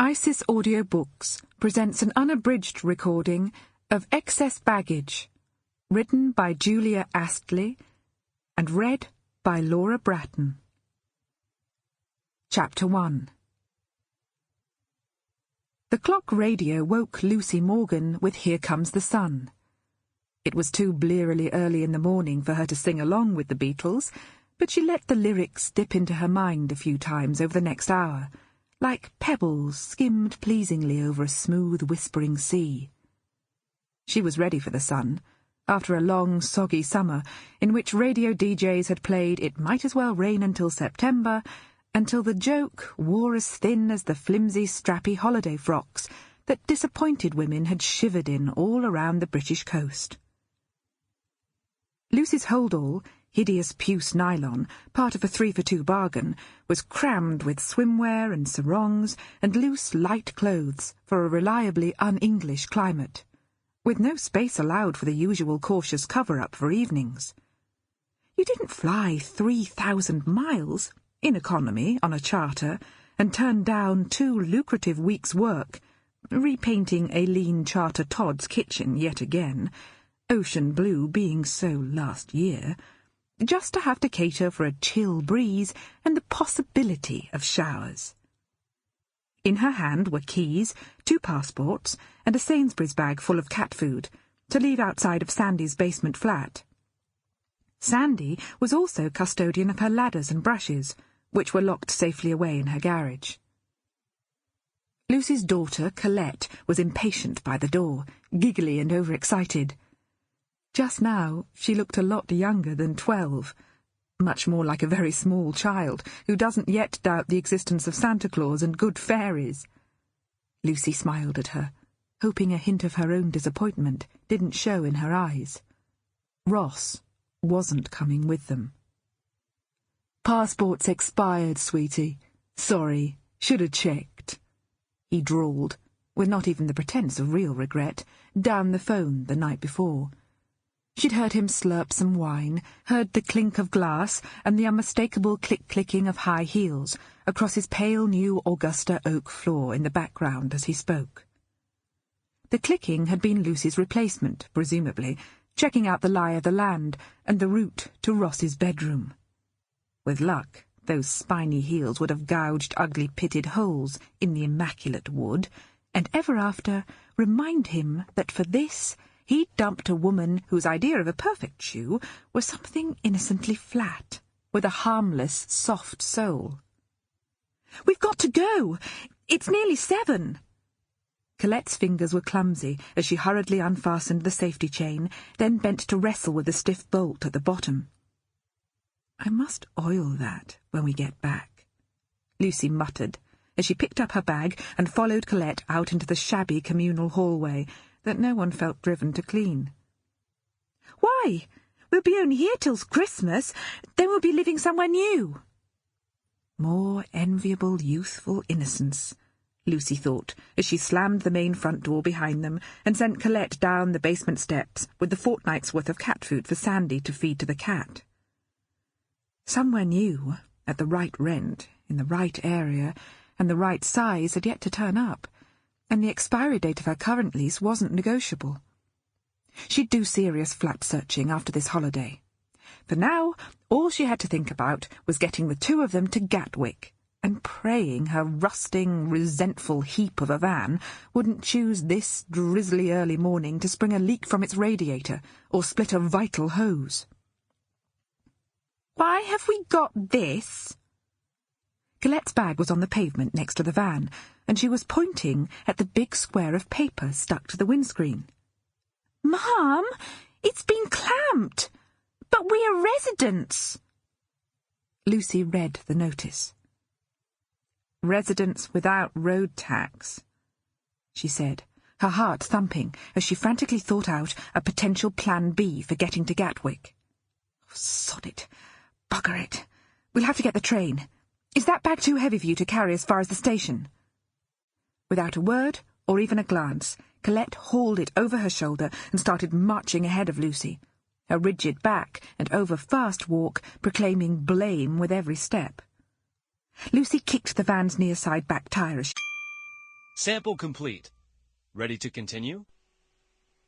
Isis Audiobooks presents an unabridged recording of Excess Baggage, written by Julia Astley and read by Laura Bratten. Chapter 1. The clock radio woke Lucy Morgan with Here Comes the Sun. It was too blearily early in the morning for her to sing along with the Beatles, but she let the lyrics dip into her mind a few times over the next hour, like pebbles skimmed pleasingly over a smooth, whispering sea. She was ready for the sun, after a long, soggy summer in which radio DJs had played It Might As Well Rain Until September, until the joke wore as thin as the flimsy, strappy holiday frocks that disappointed women had shivered in all around the British coast. Lucy's hold-all, hideous puce nylon, part of a 3-for-2 bargain, was crammed with swimwear and sarongs and loose, light clothes for a reliably un-English climate, with no space allowed for the usual cautious cover-up for evenings. You didn't fly 3,000 miles, in economy, on a charter, and turn down 2 lucrative weeks' work, repainting Aileen Charter Todd's kitchen yet again, ocean blue being so last year, just to have to cater for a chill breeze and the possibility of showers. In her hand were keys, 2 passports, and a Sainsbury's bag full of cat food, to leave outside of Sandy's basement flat. Sandy was also custodian of her ladders and brushes, which were locked safely away in her garage. Lucy's daughter, Colette, was impatient by the door, giggly and overexcited. Just now she looked a lot younger than 12, much more like a very small child who doesn't yet doubt the existence of Santa Claus and good fairies. Lucy smiled at her, hoping a hint of her own disappointment didn't show in her eyes. Ross wasn't coming with them. "Passport's expired, sweetie. Sorry, should have checked," he drawled, with not even the pretence of real regret, down the phone the night before. She'd heard him slurp some wine, heard the clink of glass and the unmistakable click-clicking of high heels across his pale new Augusta oak floor in the background as he spoke. The clicking had been Lucy's replacement, presumably, checking out the lie of the land and the route to Ross's bedroom. With luck, those spiny heels would have gouged ugly pitted holes in the immaculate wood, and ever after remind him that for this he'd dumped a woman whose idea of a perfect shoe was something innocently flat, with a harmless, soft sole. "We've got to go! It's nearly 7!" Colette's fingers were clumsy as she hurriedly unfastened the safety chain, then bent to wrestle with the stiff bolt at the bottom. "I must oil that when we get back," Lucy muttered, as she picked up her bag and followed Colette out into the shabby communal hallway that no one felt driven to clean. "Why? We'll be only here till Christmas, then we'll be living somewhere new." More enviable youthful innocence, Lucy thought, as she slammed the main front door behind them and sent Colette down the basement steps with the fortnight's worth of cat food for Sandy to feed to the cat. Somewhere new, at the right rent, in the right area, and the right size had yet to turn up, and the expiry date of her current lease wasn't negotiable. She'd do serious flat searching after this holiday. For now, all she had to think about was getting the 2 of them to Gatwick, and praying her rusting, resentful heap of a van wouldn't choose this drizzly early morning to spring a leak from its radiator or split a vital hose. "Why have we got this?" Colette's bag was on the pavement next to the van, and she was pointing at the big square of paper stuck to the windscreen. "Mum, it's been clamped! But we are residents!" Lucy read the notice. "Residents without road tax," she said, her heart thumping as she frantically thought out a potential plan B for getting to Gatwick. "Sod it! Bugger it! We'll have to get the train. Is that bag too heavy for you to carry as far as the station?" Without a word, or even a glance, Colette hauled it over her shoulder and started marching ahead of Lucy, her rigid back and over-fast walk proclaiming blame with every step. Lucy kicked the van's near side back tyre as Sample complete. Ready to continue?